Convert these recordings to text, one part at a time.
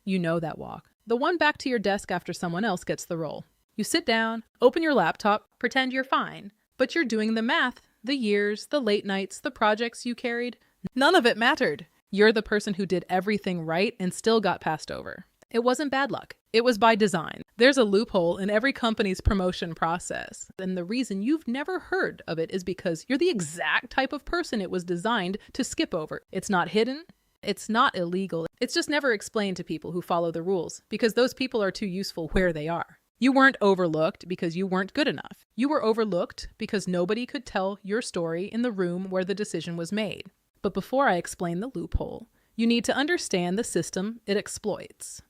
You know that walk. The one back to your desk after someone else gets the role. You sit down, open your laptop, pretend you're fine. But you're doing the math, the years, the late nights, the projects you carried. None of it mattered. You're the person who did everything right and still got passed over. It wasn't bad luck. It was by design. There's a loophole in every company's promotion process. And the reason you've never heard of it is because you're the exact type of person it was designed to skip over. It's not hidden. It's not illegal. It's just never explained to people who follow the rules because those people are too useful where they are. You weren't overlooked because you weren't good enough. You were overlooked because nobody could tell your story in the room where the decision was made. But before I explain the loophole, you need to understand the system it exploits.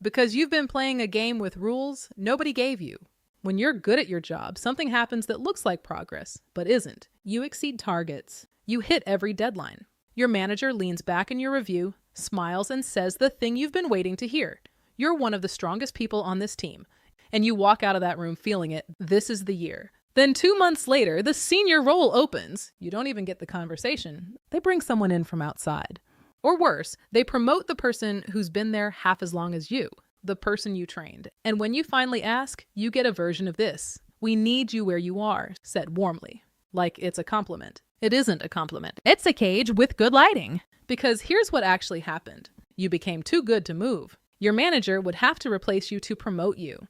Because you've been playing a game with rules nobody gave you. When you're good at your job, something happens that looks like progress, but isn't. You exceed targets. You hit every deadline. Your manager leans back in your review, smiles, and says the thing you've been waiting to hear. You're one of the strongest people on this team. And you walk out of that room feeling it. This is the year. Then 2 months later, the senior role opens. You don't even get the conversation. They bring someone in from outside. Or worse, they promote the person who's been there half as long as you, the person you trained. And when you finally ask, you get a version of this. We need you where you are, said warmly, like it's a compliment. It isn't a compliment. It's a cage with good lighting. Because here's what actually happened. You became too good to move. Your manager would have to replace you to promote you.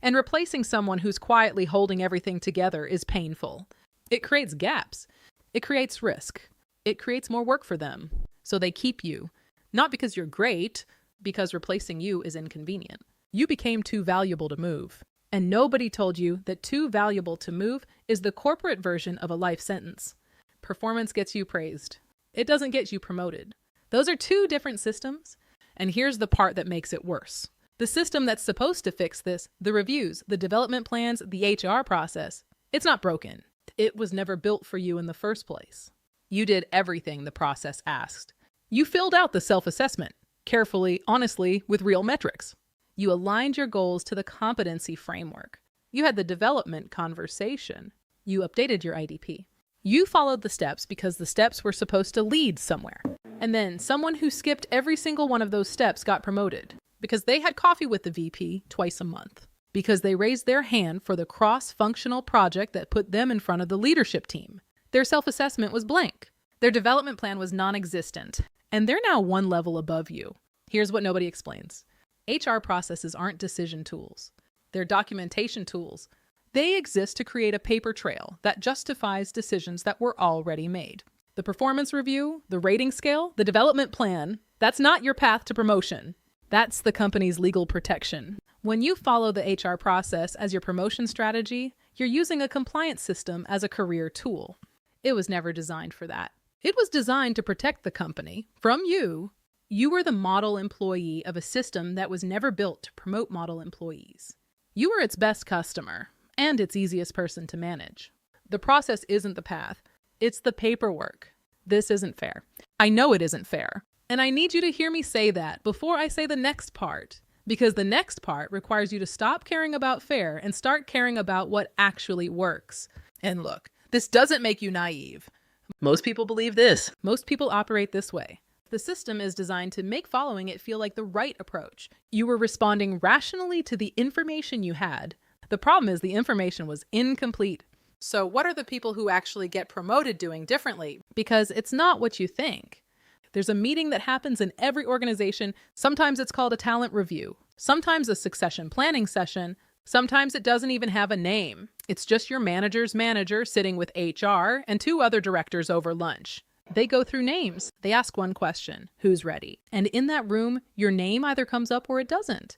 And replacing someone who's quietly holding everything together is painful. It creates gaps. It creates risk. It creates more work for them. So they keep you. Not because you're great, because replacing you is inconvenient. You became too valuable to move. And nobody told you that too valuable to move is the corporate version of a life sentence. Performance gets you praised. It doesn't get you promoted. Those are two different systems. And here's the part that makes it worse. The system that's supposed to fix this, the reviews, the development plans, the HR process, it's not broken. It was never built for you in the first place. You did everything the process asked. You filled out the self-assessment, carefully, honestly, with real metrics. You aligned your goals to the competency framework. You had the development conversation. You updated your IDP. You followed the steps because the steps were supposed to lead somewhere. And then someone who skipped every single one of those steps got promoted. Because they had coffee with the VP twice a month. Because they raised their hand for the cross-functional project that put them in front of the leadership team. Their self-assessment was blank. Their development plan was non-existent. And they're now one level above you. Here's what nobody explains. HR processes aren't decision tools. They're documentation tools. They exist to create a paper trail that justifies decisions that were already made. The performance review, the rating scale, the development plan, that's not your path to promotion. That's the company's legal protection. When you follow the HR process as your promotion strategy, you're using a compliance system as a career tool. It was never designed for that. It was designed to protect the company from you. You were the model employee of a system that was never built to promote model employees. You were its best customer and its easiest person to manage. The process isn't the path. It's the paperwork. This isn't fair. I know it isn't fair. And I need you to hear me say that before I say the next part, because the next part requires you to stop caring about fair and start caring about what actually works. And look, this doesn't make you naive. Most people believe this. Most people operate this way. The system is designed to make following it feel like the right approach. You were responding rationally to the information you had. The problem is the information was incomplete. So what are the people who actually get promoted doing differently? Because it's not what you think. There's a meeting that happens in every organization. Sometimes it's called a talent review. Sometimes a succession planning session. Sometimes it doesn't even have a name. It's just your manager's manager sitting with HR and 2 other directors over lunch. They go through names. They ask one question, who's ready? And in that room, your name either comes up or it doesn't.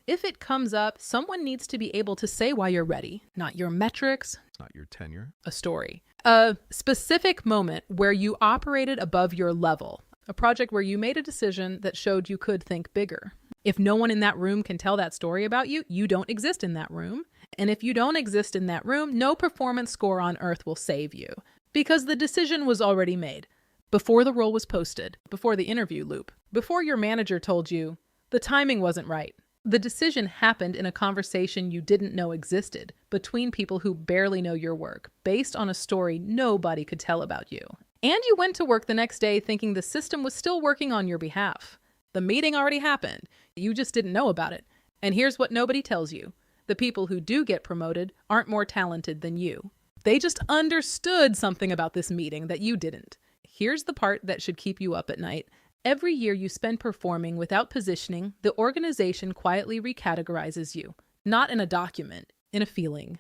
If it comes up, someone needs to be able to say why you're ready, not your metrics, not your tenure, a story, a specific moment where you operated above your level, a project where you made a decision that showed you could think bigger. If no one in that room can tell that story about you, you don't exist in that room. And if you don't exist in that room, no performance score on earth will save you. Because the decision was already made. Before the role was posted, before the interview loop, before your manager told you, the timing wasn't right. The decision happened in a conversation you didn't know existed between people who barely know your work, based on a story nobody could tell about you. And you went to work the next day thinking the system was still working on your behalf. The meeting already happened. You just didn't know about it. And here's what nobody tells you. The people who do get promoted aren't more talented than you. They just understood something about this meeting that you didn't. Here's the part that should keep you up at night. Every year you spend performing without positioning, the organization quietly recategorizes you. Not in a document, in a feeling.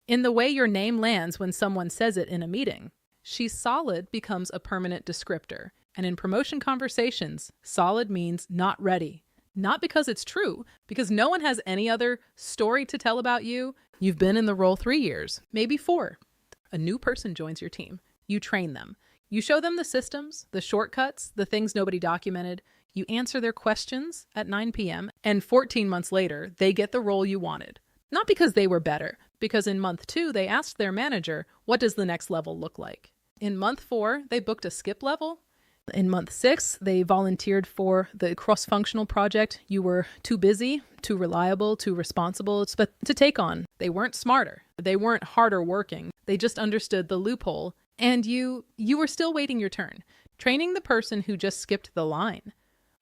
In the way your name lands when someone says it in a meeting. She's solid becomes a permanent descriptor. And in promotion conversations, solid means not ready. Not because it's true, because no one has any other story to tell about you. You've been in the role 3 years, maybe 4. A new person joins your team. You train them. You show them the systems, the shortcuts, the things nobody documented. You answer their questions at 9 p.m. And 14 months later, they get the role you wanted. Not because they were better, because in month 2, they asked their manager, what does the next level look like? In month 4, they booked a skip level. In month 6, they volunteered for the cross-functional project you were too busy, too reliable, too responsible to take on. They weren't smarter. They weren't harder working. They just understood the loophole. And you were still waiting your turn, training the person who just skipped the line.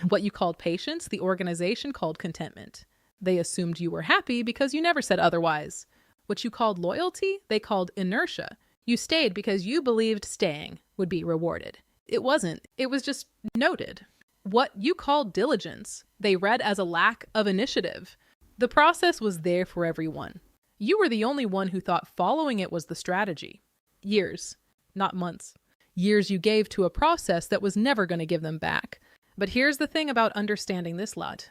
What you called patience, the organization called contentment. They assumed you were happy because you never said otherwise. What you called loyalty, they called inertia. You stayed because you believed staying would be rewarded. It wasn't. It was just noted. What you called diligence, they read as a lack of initiative. The process was there for everyone. You were the only one who thought following it was the strategy. Years, not months. Years you gave to a process that was never going to give them back. But here's the thing about understanding this lot.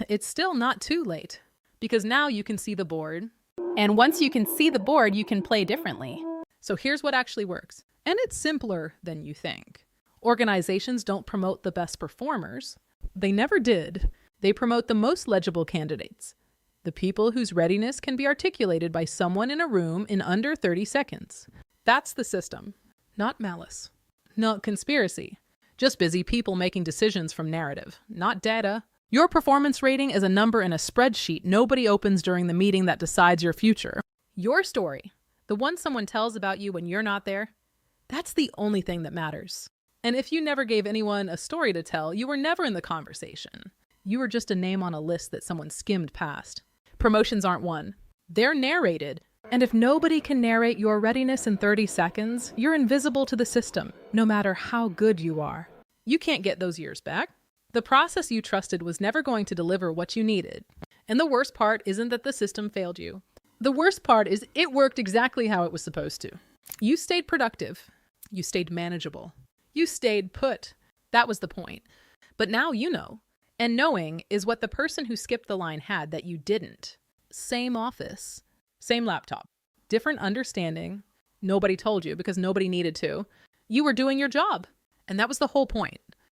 It's still not too late. Because now you can see the board. And once you can see the board, you can play differently. So here's what actually works. And it's simpler than you think. Organizations don't promote the best performers. They never did. They promote the most legible candidates. The people whose readiness can be articulated by someone in a room in under 30 seconds. That's the system. Not malice. Not conspiracy. Just busy people making decisions from narrative, not data. Your performance rating is a number in a spreadsheet nobody opens during the meeting that decides your future. Your story, the one someone tells about you when you're not there, that's the only thing that matters. And if you never gave anyone a story to tell, you were never in the conversation. You were just a name on a list that someone skimmed past. Promotions aren't won. They're narrated. And if nobody can narrate your readiness in 30 seconds, you're invisible to the system, no matter how good you are. You can't get those years back. The process you trusted was never going to deliver what you needed. And the worst part isn't that the system failed you. The worst part is it worked exactly how it was supposed to. You stayed productive. You stayed manageable. You stayed put. That was the point. But now you know. And knowing is what the person who skipped the line had that you didn't. Same office. Same laptop. Different understanding. Nobody told you because nobody needed to. You were doing your job. And that was the whole point.